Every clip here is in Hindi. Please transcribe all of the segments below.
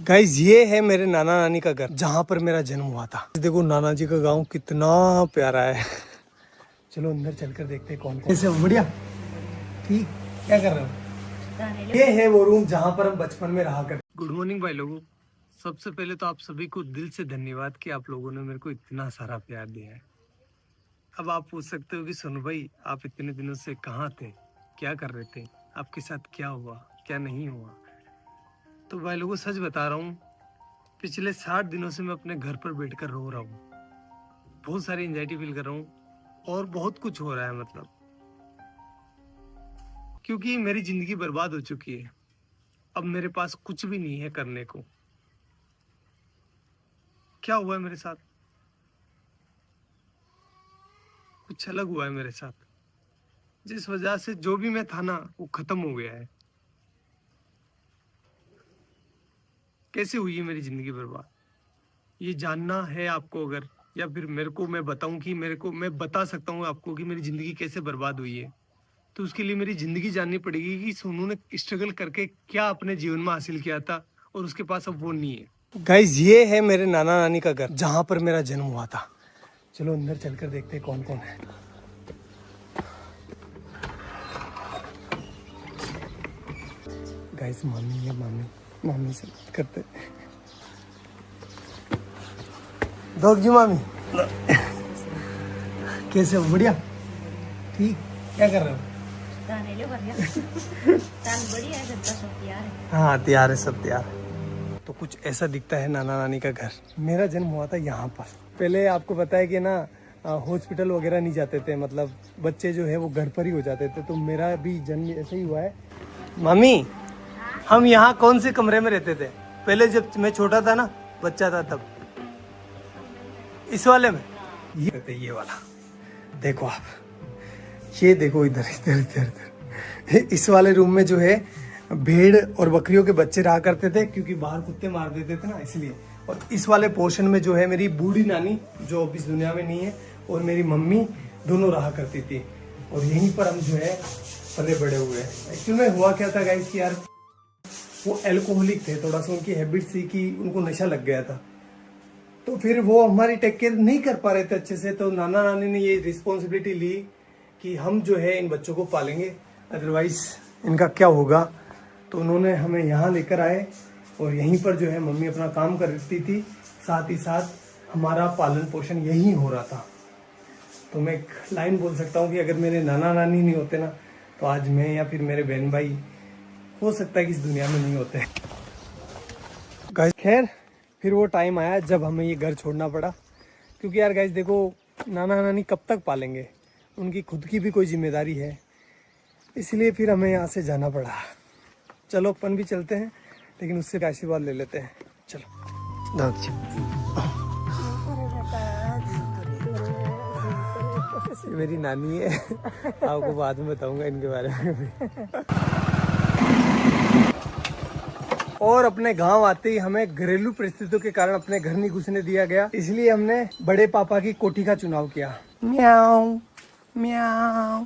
गाइज ये है मेरे नाना नानी का घर जहाँ पर मेरा जन्म हुआ था। देखो नाना जी का गांव कितना प्यारा है। चलो अंदर चलकर देखते हैं कौन कौन। कैसे हो? बढ़िया। ठीक। क्या कर रहे हो? ये है वो रूम जहाँ पर हम बचपन में रहा करते। गुड मॉर्निंग भाई लोगों। सबसे पहले तो आप सभी को दिल से धन्यवाद कि आप लोगों ने मेरे को इतना सारा प्यार दिया है। अब आप पूछ सकते हो कि सोनू भाई आप इतने दिनों से कहाँ थे, क्या कर रहे थे, आपके साथ क्या हुआ क्या नहीं हुआ। तो भाई लोगों सच बता रहा हूँ, पिछले 60 दिनों से मैं अपने घर पर बैठकर रो रहा हूँ। बहुत सारी एंजाइटी फील कर रहा हूँ और बहुत कुछ हो रहा है मतलब, क्योंकि मेरी जिंदगी बर्बाद हो चुकी है। अब मेरे पास कुछ भी नहीं है करने को। क्या हुआ है मेरे साथ? कुछ अलग हुआ है मेरे साथ, जिस वजह से जो भी मैं था ना वो खत्म हो गया है। कैसे हुई है मेरी जिंदगी बर्बाद, ये जानना है आपको अगर, या फिर मेरे को मैं बताऊं कि मैं बता सकता हूँ आपको कि मेरी जिंदगी कैसे बर्बाद हुई है, तो उसके लिए मेरी जिंदगी जाननी पड़ेगी कि सोनू ने स्ट्रगल करके क्या अपने जीवन में हासिल किया था और उसके पास अब वो नहीं है। गाइज ये है मेरे नाना नानी का घर जहाँ पर मेरा जन्म हुआ था। चलो अंदर चलकर देखते हैं कौन कौन है। गाइस मामी है, मामी से बात करते। दोग जी मामी कैसे हो? बढ़िया। ठीक। क्या कर रहे हो? हाँ तैयार है, सब तैयार है। तो कुछ ऐसा दिखता है नाना नानी का घर। मेरा जन्म हुआ था यहाँ पर। पहले आपको पता है कि ना हॉस्पिटल वगैरह नहीं जाते थे, मतलब बच्चे जो है वो घर पर ही हो जाते थे। तो मेरा भी जन्म ऐसा ही हुआ है। मामी हम यहाँ कौन से कमरे में रहते थे पहले जब मैं छोटा था ना, बच्चा था तब? इस वाले में ये वाला। देखो आप, ये देखो इधर इधर इधर इधर। इस वाले रूम में जो है भेड़ और बकरियों के बच्चे रहा करते थे, क्योंकि बाहर कुत्ते मार देते थे ना, इसलिए। और इस वाले पोर्शन में जो है मेरी बूढ़ी नानी जो अब इस दुनिया में नहीं है और मेरी मम्मी दोनों रहा करती थी। और यहीं पर हम जो है पले बड़े हुए। एक्चुअली में हुआ क्या था गाइस कि यार वो एल्कोहलिक थे, थोड़ा सा उनकी हैबिट थी कि उनको नशा लग गया था। तो फिर वो हमारी टेक केयर नहीं कर पा रहे थे अच्छे से। तो नाना नानी ने ये रिस्पॉन्सिबिलिटी ली कि हम जो है इन बच्चों को पालेंगे, अदरवाइज इनका क्या होगा। तो उन्होंने हमें यहाँ लेकर आए और यहीं पर जो है मम्मी अपना काम करती थी, साथ ही साथ हमारा पालन पोषण यहीं हो रहा था। तो मैं एक लाइन बोल सकता हूँ कि अगर मेरे नाना नानी नहीं होते ना, तो आज मैं या फिर मेरे बहन भाई हो सकता है कि इस दुनिया में नहीं होते। गाइस खैर फिर वो टाइम आया जब हमें ये घर छोड़ना पड़ा, क्योंकि यार गाइस देखो नाना नानी कब तक पालेंगे, उनकी खुद की भी कोई जिम्मेदारी है, इसलिए फिर हमें यहाँ से जाना पड़ा। चलो अपन भी चलते हैं, लेकिन उससे आशीर्वाद ले लेते हैं। चलो मेरी नानी है, आपको बाद में बताऊंगा इनके बारे में। और अपने गांव आते ही हमें घरेलू परिस्थितियों के कारण अपने घर नहीं घुसने दिया गया, इसलिए हमने बड़े पापा की कोठी का चुनाव किया। म्याऊ म्याऊ।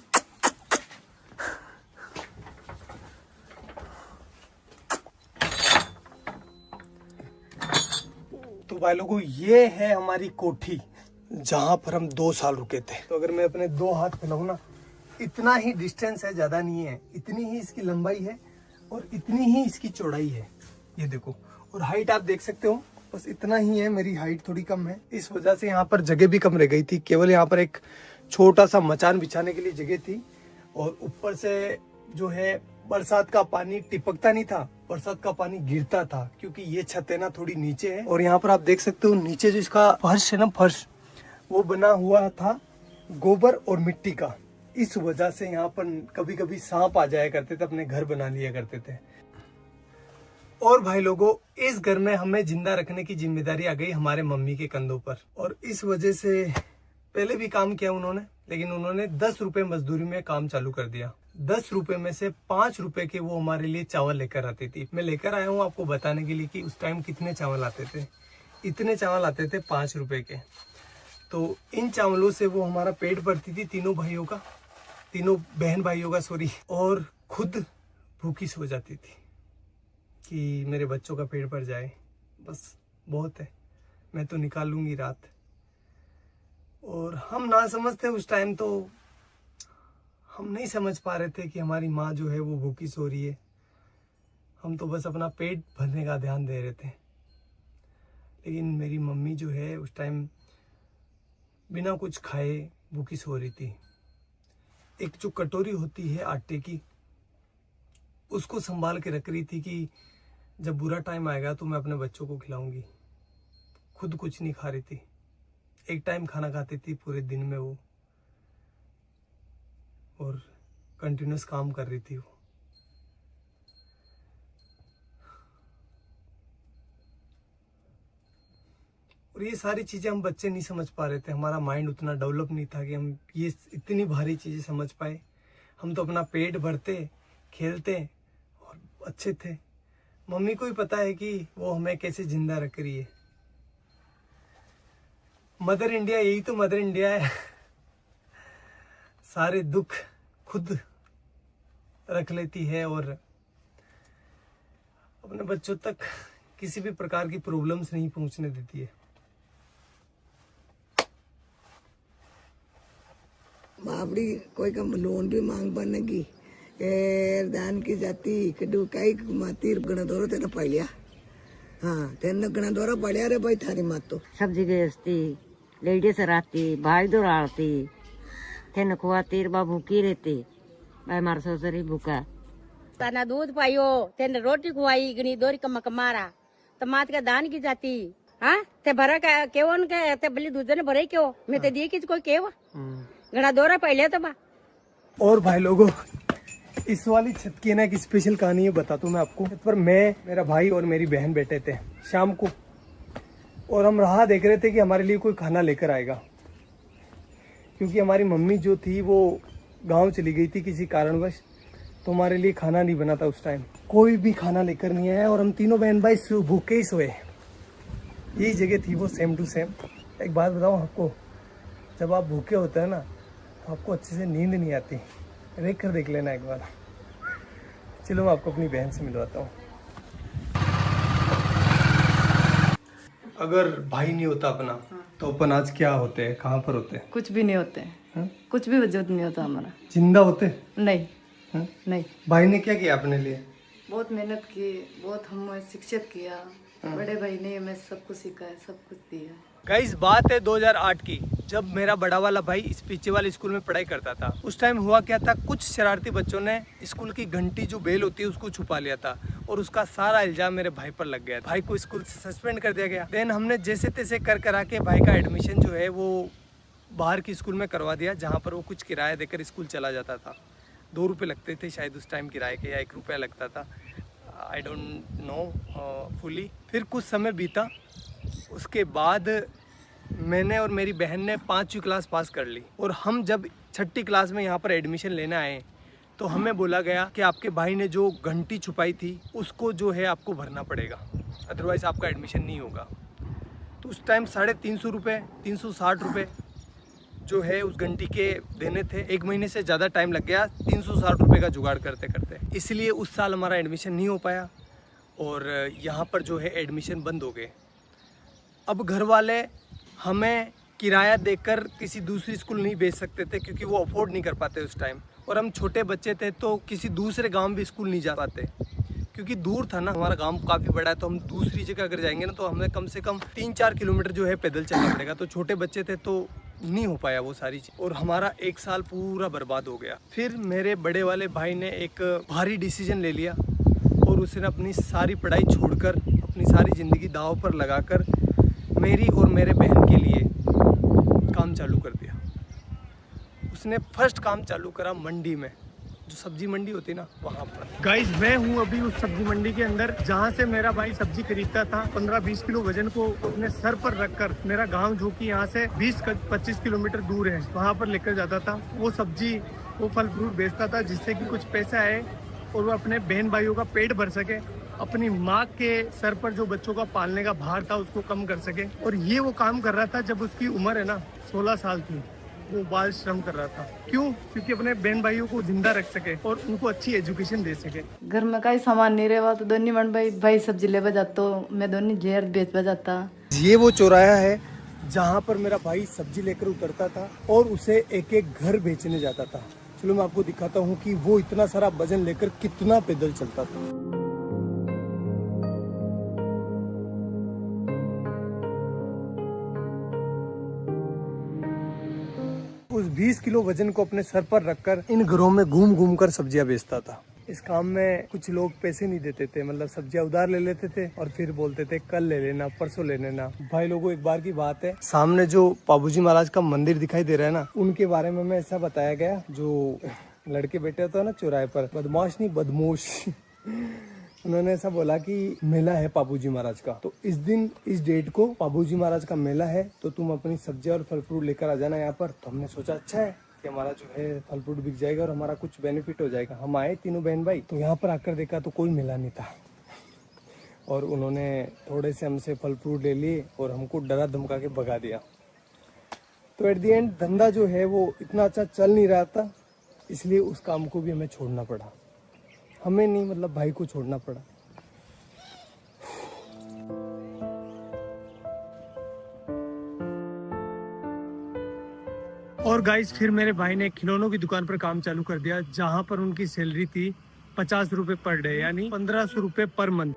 तो भाई लोगों ये है हमारी कोठी जहां पर हम 2 साल रुके थे। तो अगर मैं अपने 2 हाथ फैलाऊं ना, इतना ही डिस्टेंस है, ज्यादा नहीं है। इतनी ही इसकी लंबाई है और इतनी ही इसकी चौड़ाई है, ये देखो। और हाइट आप देख सकते हो, बस इतना ही है। मेरी हाइट थोड़ी कम है, इस वजह से यहाँ पर जगह भी कम रह गई थी। केवल यहाँ पर एक छोटा सा मचान बिछाने के लिए जगह थी। और ऊपर से जो है बरसात का पानी टिपकता नहीं था, बरसात का पानी गिरता था, क्योंकि ये छत है ना थोड़ी नीचे है। और यहाँ पर आप देख सकते हो नीचे जो इसका फर्श है ना, फर्श वो बना हुआ था गोबर और मिट्टी का। इस वजह से यहाँ पर कभी कभी सांप आ जाया करते थे, अपने घर बना लिया करते थे। और भाई लोगों इस घर में हमें जिंदा रखने की जिम्मेदारी आ गई हमारे मम्मी के कंधों पर। और इस वजह से पहले भी काम किया उन्होंने, लेकिन उन्होंने 10 रुपए मजदूरी में काम चालू कर दिया। 10 रुपए में से 5 रुपए के वो हमारे लिए चावल लेकर आती थी। मैं लेकर आया हूँ आपको बताने के लिए कि उस टाइम कितने चावल आते थे। इतने चावल आते थे 5 रुपए के। तो इन चावलों से वो हमारा पेट भरती थी, तीनों बहन भाइयों का सॉरी। और खुद भूखी सो जाती थी कि मेरे बच्चों का पेट भर जाए। बस बहुत है, मैं तो निकाल लूँगी रात। और हम ना समझते उस टाइम, तो हम नहीं समझ पा रहे थे कि हमारी माँ जो है वो भूखी सो रही है। हम तो बस अपना पेट भरने का ध्यान दे रहे थे। लेकिन मेरी मम्मी जो है उस टाइम बिना कुछ खाए भूखी सो रही थी। एक जो कटोरी होती है आटे की, उसको संभाल के रख रही थी कि जब बुरा टाइम आएगा तो मैं अपने बच्चों को खिलाऊंगी। खुद कुछ नहीं खा रही थी, एक टाइम खाना खाती थी पूरे दिन में वो, और कंटिन्यूस काम कर रही थी वो। और ये सारी चीज़ें हम बच्चे नहीं समझ पा रहे थे, हमारा माइंड उतना डेवलप नहीं था कि हम ये इतनी भारी चीज़ें समझ पाए। हम तो अपना पेट भरते, खेलते और अच्छे थे। मम्मी को ही पता है कि वो हमें कैसे जिंदा रख रही है। मदर इंडिया, यही तो मदर इंडिया है। सारे दुख खुद रख लेती है और अपने बच्चों तक किसी भी प्रकार की प्रॉब्लम्स नहीं पहुंचने देती है। बापड़ी कोई का लोन भी मांग बनेगी दान की जाती कदू कई मातीर गणा दोरो तेरा पड़िया। हाँ तेन गणा दोरा पड़िया रे भाई थारी मात तो सब्जी बेचती, लेडीज रहती, भाई दौड़ाती, तेन खुआती, बा भूखी रहती, भाई मार ससुरी भूखा। तना दूध पाइयो, तेन रोटी खुआई गनी दोरी कमा कमारा, तमात का दान की जाती। हाँ ते भरा का केवन के ते बली दूध ने भरे क्यों, मैं ते दिए किस कोई केव गणा दोरा पहले तो बा। और भाई लोगों, इस वाली छत की ना एक स्पेशल कहानी है, बताता हूँ मैं आपको। पर मैं, मेरा भाई और मेरी बहन बैठे थे शाम को, और हम राह देख रहे थे कि हमारे लिए कोई खाना लेकर आएगा, क्योंकि हमारी मम्मी जो थी वो गांव चली गई थी किसी कारणवश, तो हमारे लिए खाना नहीं बना था उस टाइम। कोई भी खाना लेकर नहीं आया और हम तीनों बहन भाई भूखे ही सोए। यही जगह थी वो, सेम टू सेम। एक बात बताऊँ आपको, जब आप भूखे होते हैं ना तो आपको अच्छे से नींद नहीं आती। देख लेना एक बार। चलो मैं आपको अपनी बहन से मिलवाता हूँ। अगर भाई नहीं होता अपना तो अपन आज क्या होते हैं, कहाँ पर होते हैं? कुछ भी नहीं होते हैं, कुछ भी वजूद नहीं होता हमारा। जिंदा होते? नहीं हाँ? नहीं। भाई ने क्या किया अपने लिए? बहुत मेहनत की, बहुत हमें शिक्षित किया। बड़े भाई ने हमें सब कुछ सिखाया, सब कुछ दिया। गाइस बात है 2008 की, जब मेरा बड़ा वाला भाई इस पीछे वाले स्कूल में पढ़ाई करता था। उस टाइम हुआ क्या था, कुछ शरारती बच्चों ने स्कूल की घंटी जो बेल होती है उसको छुपा लिया था, और उसका सारा इल्जाम मेरे भाई पर लग गया। भाई को स्कूल से सस्पेंड कर दिया गया। देन हमने जैसे तैसे कर करा के भाई का एडमिशन जो है वो बाहर की स्कूल में करवा दिया, जहाँ पर वो कुछ किराया देकर स्कूल चला जाता था। 2 रुपये लगते थे शायद उस टाइम किराए के, या 1 रुपया लगता था, आई डोंट नो फुली। फिर कुछ समय बीता, उसके बाद मैंने और मेरी बहन ने 5वीं क्लास पास कर ली, और हम जब 6ठी क्लास में यहाँ पर एडमिशन लेने आए तो हमें बोला गया कि आपके भाई ने जो घंटी छुपाई थी उसको जो है आपको भरना पड़ेगा, अदरवाइज़ आपका एडमिशन नहीं होगा। तो उस टाइम 350 रुपये, 360 रुपये जो है उस घंटी के देने थे। 1 महीने से ज़्यादा टाइम लग गया 360 रुपये का जुगाड़ करते करते, इसलिए उस साल हमारा एडमिशन नहीं हो पाया, और यहाँ पर जो है एडमिशन बंद हो गए। अब घर वाले हमें किराया देकर किसी दूसरी स्कूल नहीं भेज सकते थे, क्योंकि वो अफोर्ड नहीं कर पाते उस टाइम, और हम छोटे बच्चे थे तो किसी दूसरे गांव भी स्कूल नहीं जा पाते, क्योंकि दूर था ना। हमारा गांव काफ़ी बड़ा है, तो हम दूसरी जगह अगर जाएंगे ना तो हमें कम से कम 3-4 किलोमीटर जो है पैदल चलना पड़ेगा। तो छोटे बच्चे थे तो नहीं हो पाया वो सारी चीज़, और हमारा 1 साल पूरा बर्बाद हो गया। फिर मेरे बड़े वाले भाई ने एक भारी डिसीजन ले लिया, और उसने अपनी सारी पढ़ाई छोड़कर, अपनी सारी ज़िंदगी दांव पर लगाकर मेरी और मेरे बहन के लिए काम चालू कर दिया। उसने फर्स्ट काम चालू करा मंडी में, जो सब्जी मंडी होती है ना, वहाँ पर। गाइस मैं हूँ अभी उस सब्जी मंडी के अंदर, जहाँ से मेरा भाई सब्जी खरीदता था। 15-20 किलो वजन को अपने सर पर रखकर मेरा गांव, जो कि यहाँ से 20-25 किलोमीटर दूर है, वहाँ पर लेकर जाता था। वो सब्जी, वो फल फ्रूट बेचता था, जिससे कि कुछ पैसा आए और वो अपने बहन भाइयों का पेट भर सके, अपनी माँ के सर पर जो बच्चों का पालने का भार था उसको कम कर सके। और ये वो काम कर रहा था जब उसकी उम्र है ना 16 साल थी। वो बाल श्रम कर रहा था। क्यों? क्योंकि अपने बहन भाइयों को जिंदा रख सके और उनको अच्छी एजुकेशन दे सके। घर में कई सामान नहीं रहा तो दोनों मन भाई सब्जी ले जाता, मैं दोनों जेर बेच जाता। ये वो चौराहा है जहाँ पर मेरा भाई सब्जी लेकर उतरता था और उसे एक एक घर बेचने जाता था। चलो मैं आपको दिखाता हूँ कि वो इतना सारा वजन लेकर कितना पैदल चलता था। उस 20 किलो वजन को अपने सर पर रखकर इन घरों में घूम घूम कर सब्जियां बेचता था। इस काम में कुछ लोग पैसे नहीं देते थे, मतलब सब्जियां उधार ले लेते थे और फिर बोलते थे कल ले लेना, परसों ले लेना। भाई लोगों, एक बार की बात है, सामने जो पाबूजी महाराज का मंदिर दिखाई दे रहा है ना, उनके बारे में मैं ऐसा बताया गया, जो लड़के बैठे होते हैं ना चौराहे पर, बदमाश नहीं बदमोश, उन्होंने ऐसा बोला कि मेला है पाबूजी महाराज का, तो इस दिन इस डेट को पाबूजी महाराज का मेला है, तो तुम अपनी सब्जी और फल फ्रूट लेकर आ जाना यहाँ पर। तो हमने सोचा अच्छा है कि हमारा जो है फल फ्रूट बिक जाएगा और हमारा कुछ बेनिफिट हो जाएगा। हम आए तीनों बहन भाई, तो यहाँ पर आकर देखा तो कोई मेला नहीं था और उन्होंने थोड़े से हमसे फल फ्रूट ले लिए और हमको डरा धमका के भगा दिया। तो एट दी एंड धंधा जो है वो इतना अच्छा चल नहीं रहा था, इसलिए उस काम को भी हमें छोड़ना पड़ा। हमें नहीं, मतलब भाई को छोड़ना पड़ा। और गाइस फिर मेरे भाई ने खिलौनों की दुकान पर काम चालू कर दिया, जहां पर उनकी सैलरी थी 50 रुपए पर डे, यानी 1500 रुपए पर मंथ।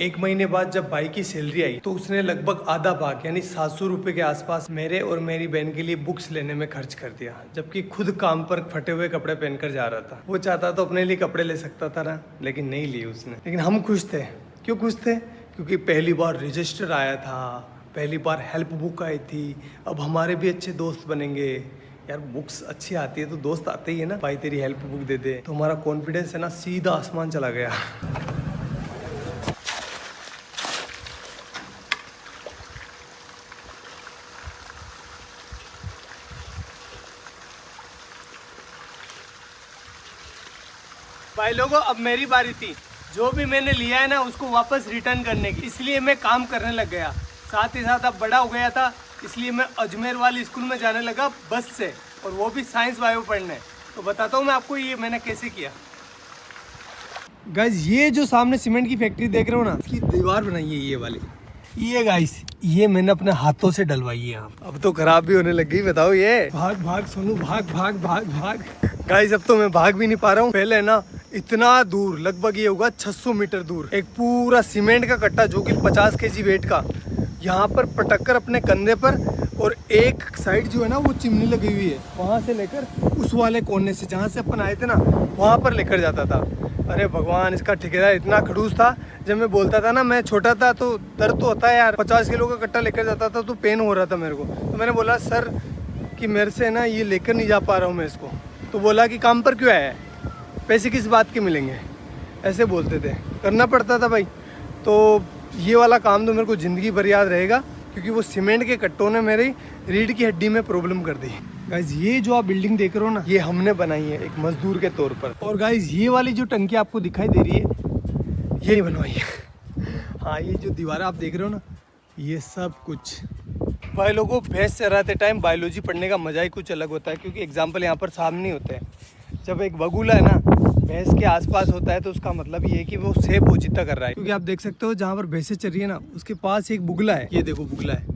एक महीने बाद जब भाई की सैलरी आई तो उसने लगभग आधा भाग यानी 700 रुपए के आसपास मेरे और मेरी बहन के लिए बुक्स लेने में खर्च कर दिया, जबकि खुद काम पर फटे हुए कपड़े पहनकर जा रहा था। वो चाहता तो अपने लिए कपड़े ले सकता था ना, लेकिन नहीं लिए उसने। लेकिन हम खुश थे। क्यों खुश थे? क्योंकि पहली बार रजिस्टर आया था, पहली बार हेल्प बुक आई थी, अब हमारे भी अच्छे दोस्त बनेंगे। यार बुक्स अच्छी आती है तो दोस्त आते ही है ना, भाई तेरी हेल्प बुक दे दे, तो हमारा कॉन्फिडेंस है ना सीधा आसमान चला गया। भाई लोगों, अब मेरी बारी थी। जो भी मैंने लिया है ना उसको वापस रिटर्न करने की, इसलिए मैं काम करने लग गया। साथ ही साथ अब बड़ा हो गया था, इसलिए मैं अजमेर वाली स्कूल में जाने लगा बस से, और वो भी साइंस बायो पढ़ने। तो बताता हूँ मैं आपको ये मैंने कैसे किया। गाइस ये जो सामने सीमेंट की फैक्ट्री देख रहे हो ना, इसकी दीवार बनाई है ये वाली। ये गाइस ये मैंने अपने हाथों से डलवाई है। अब तो खराब भी होने लग गई। बताओ ये भाग भाग सोनू भाग भाग भाग भाग। गाइस अब तो मैं भाग भी नहीं पा रहा हूँ। पहले ना इतना दूर, लगभग ये होगा 600 मीटर दूर, एक पूरा सीमेंट का कट्टा जो कि 50 kg वेट का, यहाँ पर पटक कर अपने कंधे पर, और एक साइड जो है ना वो चिमनी लगी हुई है, वहाँ से लेकर उस वाले कोने से जहाँ से अपन आए थे ना वहाँ पर लेकर जाता था। अरे भगवान, इसका ठेकेदार इतना खड़ूस था। जब मैं बोलता था ना, मैं छोटा था तो दर्द तो होता है यार, 50 किलो का कट्टा लेकर जाता था तो पेन हो रहा था मेरे को। तो मैंने बोला सर कि मेरे से ना ये लेकर नहीं जा पा रहा हूँ मैं इसको। तो बोला कि काम पर क्यों आया है, पैसे किस बात के मिलेंगे, ऐसे बोलते थे। करना पड़ता था भाई। तो ये वाला काम तो मेरे को ज़िंदगी भर याद रहेगा, क्योंकि वो सीमेंट के कट्टों ने मेरी रीढ़ की हड्डी में प्रॉब्लम कर दी। गाइज ये जो आप बिल्डिंग देख रहे हो ना, ये हमने बनाई है एक मजदूर के तौर पर। और गाइज ये वाली जो टंकी आपको दिखाई दे रही है, ये बनवाई है। हाँ, ये जो दीवार आप देख रहे हो ना, ये सब कुछ। भाई लोगों, भैंस चराते टाइम बायोलॉजी पढ़ने का मजा ही कुछ अलग होता है, क्योंकि एग्जाम्पल यहाँ पर सामने होते हैं। जब एक बगुला है ना भैंस के आसपास होता है तो उसका मतलब ये है कि वो सेब पोजीता कर रहा है। क्योंकि आप देख सकते हो जहाँ पर भैंसें चल रही है ना, उसके पास एक बुगला है। ये देखो बुगला है।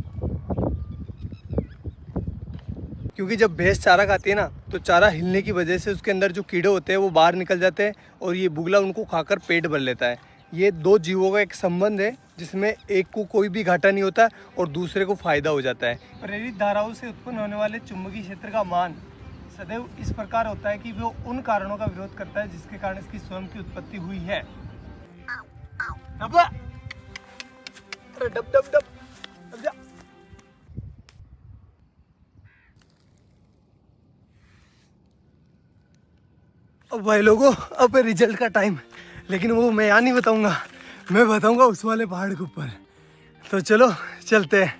क्योंकि जब भैंस चारा खाती है ना, तो चारा हिलने की वजह से उसके अंदर जो कीड़े होते हैं वो बाहर निकल जाते हैं, और ये बुगला उनको खाकर पेट भर लेता है। ये दो जीवों का एक संबंध है, जिसमें एक को कोई भी घाटा नहीं होता और दूसरे को फायदा हो जाता है। प्रेरित धाराओं से उत्पन्न होने वाले चुंबकीय क्षेत्र का मान सदैव इस प्रकार होता है कि वो उन कारणों का विरोध करता है जिसके कारण इसकी स्वयं की उत्पत्ति हुई है। अरे डब डब डब, अब जा। अब भाई लोगों, अब रिजल्ट का टाइम, लेकिन वो मैं यहाँ नहीं बताऊंगा, मैं बताऊंगा उस वाले पहाड़ के ऊपर। तो चलो चलते हैं।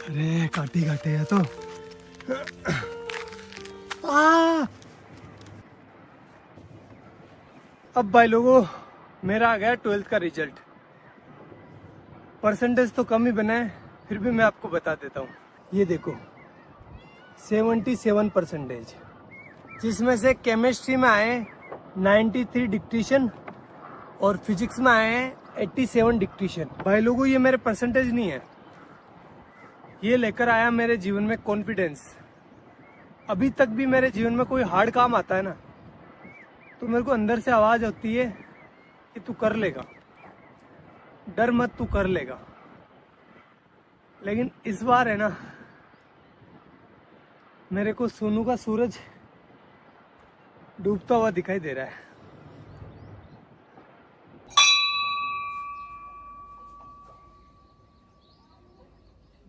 अरे काटे काटे है तो अब भाई लोगों, मेरा आ गया 12th का रिजल्ट। परसेंटेज तो कम ही बना है, फिर भी मैं आपको बता देता हूँ। ये देखो 77%, जिसमें से केमिस्ट्री में आए 93 डिक्टेशन और फिजिक्स में आए हैं 87 डिक्टेशन। भाई लोगों, ये मेरे परसेंटेज नहीं है, ये लेकर आया मेरे जीवन में कॉन्फिडेंस। अभी तक भी मेरे जीवन में कोई हार्ड काम आता है ना, तो मेरे को अंदर से आवाज होती है कि तू कर लेगा, डर मत, तू कर लेगा। लेकिन इस बार है ना, मेरे को सोनू का सूरज डूबता हुआ दिखाई दे रहा है।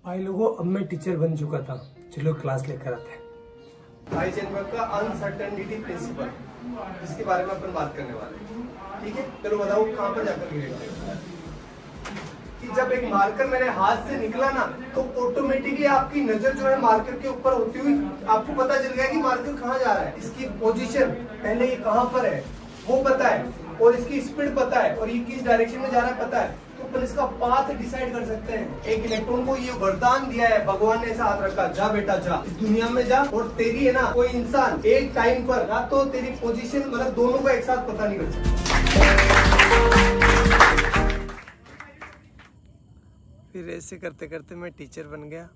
भाई लोगों, अब मैं टीचर बन चुका था। चलो क्लास लेकर आते हैं। हाइजेनबर्ग का अनसर्टेनिटी प्रिंसिपल, जिसके बारे में अपन बात करने वाले हैं। ठीक है, चलो बताओ कहाँ पर जाकर गिरेगा। कि जब एक मार्कर मेरे हाथ से निकला ना, तो ऑटोमेटिकली आपकी नजर जो है मार्कर के ऊपर होती हुई आपको पता चल गया कि मार्कर कहाँ जा रहा है। इसकी पोजीशन पहले ये कहाँ पर है वो पता है, और इसकी स्पीड पता है, और ये किस डायरेक्शन में जा रहा है पता है। तो अपन इसका पाथ डिसाइड कर सकते हैं। एक इलेक्ट्रॉन को ये वरदान दिया है, भगवान ने ऐसा हाथ रखा, जा बेटा जा, इस दुनिया में जा, और तेरी है ना कोई इंसान एक टाइम पर ना तो तेरी पोजीशन मतलब दोनों को एक साथ पता नहीं कर सकता। फिर ऐसे करते करते मैं टीचर बन गया,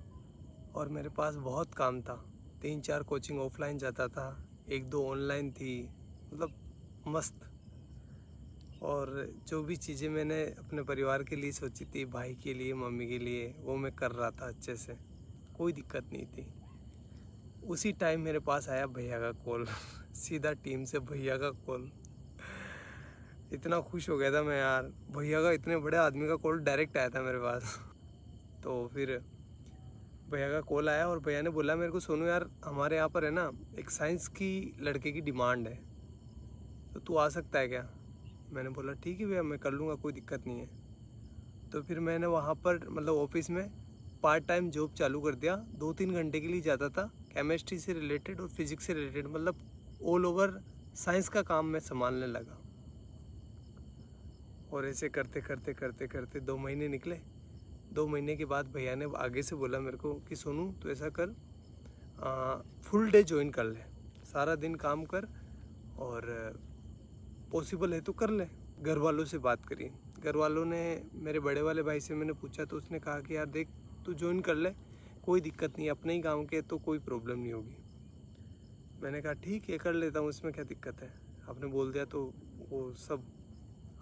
और मेरे पास बहुत काम था। 3-4 कोचिंग ऑफलाइन जाता था, 1-2 ऑनलाइन थी, मतलब मस्त। और जो भी चीज़ें मैंने अपने परिवार के लिए सोची थी, भाई के लिए, मम्मी के लिए, वो मैं कर रहा था अच्छे से, कोई दिक्कत नहीं थी। उसी टाइम मेरे पास आया भैया का कॉल सीधा टीम से भैया का कॉल। इतना खुश हो गया था मैं यार, भैया का, इतने बड़े आदमी का कॉल डायरेक्ट आया था मेरे पास। तो फिर भैया का कॉल आया और भैया ने बोला मेरे को, सोनू यार हमारे यहाँ पर है ना एक साइंस की लड़के की डिमांड है, तो तू आ सकता है क्या। मैंने बोला ठीक है भैया, मैं कर लूँगा, कोई दिक्कत नहीं है। तो फिर मैंने वहाँ पर मतलब ऑफिस में पार्ट टाइम जॉब चालू कर दिया। 2-3 घंटे के लिए जाता था, केमिस्ट्री से रिलेटेड और फिजिक्स से रिलेटेड, मतलब ऑल ओवर साइंस का काम मैं संभालने लगा। और ऐसे करते करते करते करते 2 महीने निकले। 2 महीने के बाद भैया ने आगे से बोला मेरे को कि सोनू तो ऐसा कर, फुल डे ज्वाइन कर ले, सारा दिन काम कर, और पॉसिबल है तो कर ले। घर वालों से बात करी, घर वालों ने, मेरे बड़े वाले भाई से मैंने पूछा तो उसने कहा कि यार देख तू ज्वाइन कर ले, कोई दिक्कत नहीं, अपने ही गांव के तो कोई प्रॉब्लम नहीं होगी। मैंने कहा ठीक है कर लेता हूँ, इसमें क्या दिक्कत है, आपने बोल दिया तो वो सब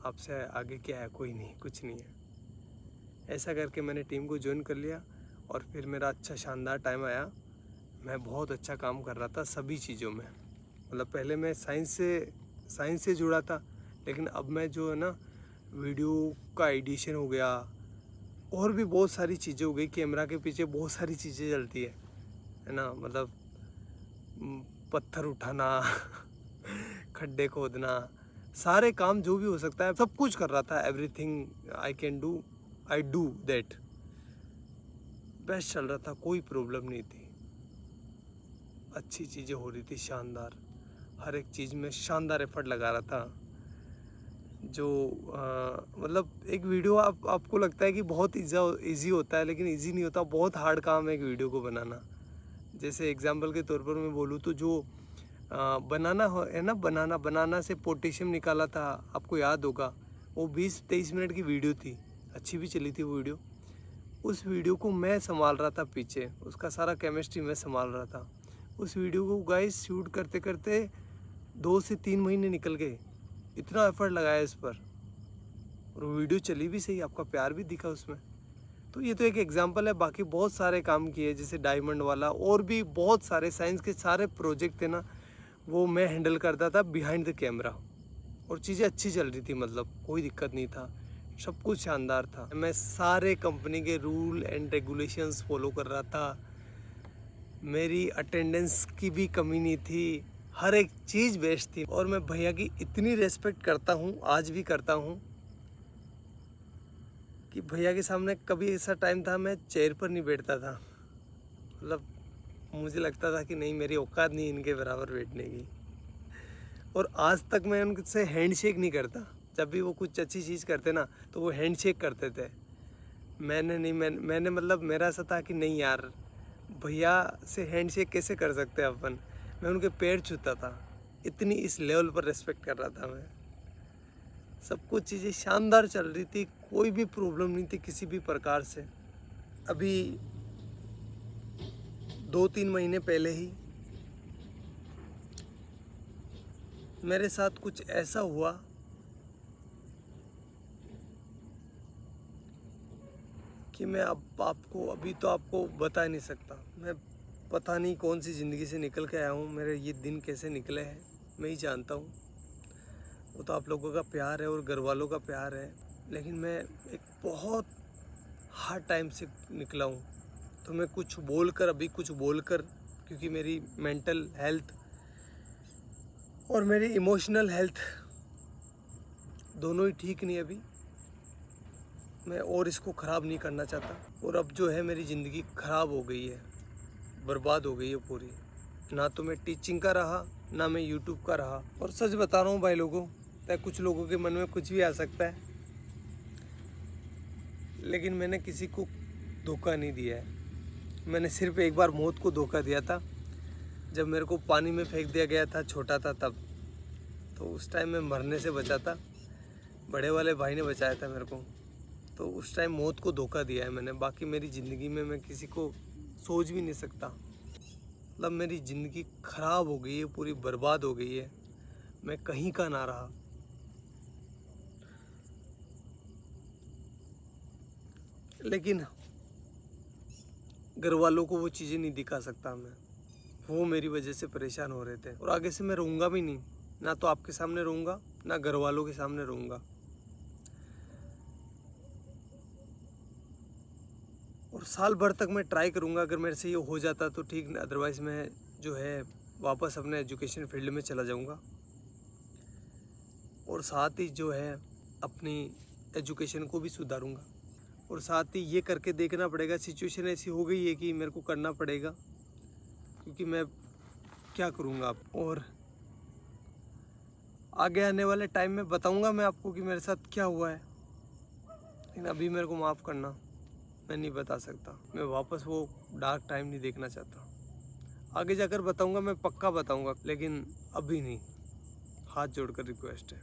आपसे आगे क्या है, कोई नहीं, कुछ नहीं है। ऐसा करके मैंने टीम को ज्वाइन कर लिया, और फिर मेरा अच्छा शानदार टाइम आया। मैं बहुत अच्छा काम कर रहा था सभी चीज़ों में, मतलब पहले मैं साइंस से जुड़ा था, लेकिन अब मैं जो है ना वीडियो का एडिशन हो गया, और भी बहुत सारी चीज़ें हो गई। कैमरा के पीछे बहुत सारी चीज़ें चलती है ना, मतलब पत्थर उठाना खड्डे खोदना, सारे काम जो भी हो सकता है सब कुछ कर रहा था। Everything I can do, I do that. Best चल रहा था, कोई प्रॉब्लम नहीं थी, अच्छी चीज़ें हो रही थी, शानदार, हर एक चीज़ में शानदार एफर्ट लगा रहा था। जो मतलब एक वीडियो आपको लगता है कि बहुत इजी होता है, लेकिन इजी नहीं होता, बहुत हार्ड काम है एक वीडियो को बनाना। जैसे एग्जांपल के तौर पर मैं बोलूँ तो जो बनाना है ना, बनाना से पोटेशियम निकाला था, आपको याद होगा, वो 20-23 मिनट की वीडियो थी, अच्छी भी चली थी वो वीडियो। उस वीडियो को मैं संभाल रहा था पीछे, उसका सारा केमिस्ट्री मैं संभाल रहा था। उस वीडियो को गाइस शूट करते करते 2 से 3 महीने निकल गए, इतना एफर्ट लगाया इस पर, और वो वीडियो चली भी सही, आपका प्यार भी दिखा उसमें। तो ये तो एक एग्जांपल है, बाकी बहुत सारे काम किए, जैसे डायमंड वाला, और भी बहुत सारे साइंस के सारे प्रोजेक्ट थे ना, वो मैं हैंडल करता था बिहाइंड द कैमरा, और चीज़ें अच्छी चल रही थी, मतलब कोई दिक्कत नहीं था, सब कुछ शानदार था। मैं सारे कंपनी के रूल एंड रेगुलेशंस फॉलो कर रहा था, मेरी अटेंडेंस की भी कमी नहीं थी, हर एक चीज़ बेस्ट थी। और मैं भैया की इतनी रेस्पेक्ट करता हूँ, आज भी करता हूँ, कि भैया के सामने कभी ऐसा टाइम था मैं चेयर पर नहीं बैठता था, मतलब मुझे लगता था कि नहीं, मेरी औकात नहीं इनके बराबर बैठने की। और आज तक मैं उनसे हैंडशेक नहीं करता, जब भी वो कुछ अच्छी चीज़ करते ना तो वो हैंडशेक करते थे। मैंने मतलब मेरा ऐसा था कि नहीं यार, भैया से हैंडशेक कैसे कर सकते हैं अपन। मैं उनके पैर छूता था, इतनी इस लेवल पर रिस्पेक्ट कर रहा था मैं। सब कुछ चीज़ें शानदार चल रही थी, कोई भी प्रॉब्लम नहीं थी किसी भी प्रकार से। अभी 2-3 महीने पहले ही मेरे साथ कुछ ऐसा हुआ कि मैं अब आपको बता नहीं सकता। मैं पता नहीं कौन सी ज़िंदगी से निकल के आया हूँ, मेरे ये दिन कैसे निकले हैं मैं ही जानता हूँ। वो तो आप लोगों का प्यार है और घर वालों का प्यार है, लेकिन मैं एक बहुत हार्ड टाइम से निकला हूँ। तो मैं कुछ बोलकर क्योंकि मेरी मेंटल हेल्थ और मेरी इमोशनल हेल्थ दोनों ही ठीक नहीं अभी। मैं और इसको ख़राब नहीं करना चाहता। और अब जो है मेरी ज़िंदगी ख़राब हो गई है, बर्बाद हो गई है पूरी। ना तो मैं टीचिंग का रहा, ना मैं यूट्यूब का रहा। और सच बता रहा हूँ भाई लोगों, कुछ लोगों के मन में कुछ भी आ सकता है, लेकिन मैंने किसी को धोखा नहीं दिया है। मैंने सिर्फ एक बार मौत को धोखा दिया था, जब मेरे को पानी में फेंक दिया गया था, छोटा था तब। तो उस टाइम मैं मरने से बचा था, बड़े वाले भाई ने बचाया था मेरे को। तो उस टाइम मौत को धोखा दिया है मैंने। बाकी मेरी ज़िंदगी में मैं किसी को सोच भी नहीं सकता। मतलब मेरी ज़िंदगी ख़राब हो गई है, पूरी बर्बाद हो गई है, मैं कहीं का ना रहा। लेकिन घर वालों को वो चीज़ें नहीं दिखा सकता मैं। वो मेरी वजह से परेशान हो रहे थे, और आगे से मैं रहूँगा भी नहीं। ना तो आपके सामने रहूँगा, ना घर वालों के सामने रहूँगा। और साल भर तक मैं ट्राई करूँगा, अगर मेरे से ये हो जाता तो ठीक, अदरवाइज़ मैं जो है वापस अपने एजुकेशन फील्ड में चला जाऊँगा। और साथ ही जो है अपनी एजुकेशन को भी सुधारूँगा। और साथ ही ये करके देखना पड़ेगा, सिचुएशन ऐसी हो गई है कि मेरे को करना पड़ेगा, क्योंकि मैं क्या करूँगा अब। और आगे आने वाले टाइम में बताऊँगा मैं आपको कि मेरे साथ क्या हुआ है, लेकिन अभी मेरे को माफ़ करना, मैं नहीं बता सकता। मैं वापस वो डार्क टाइम नहीं देखना चाहता। आगे जाकर बताऊँगा, मैं पक्का बताऊँगा, लेकिन अभी नहीं। हाथ जोड़कर रिक्वेस्ट है।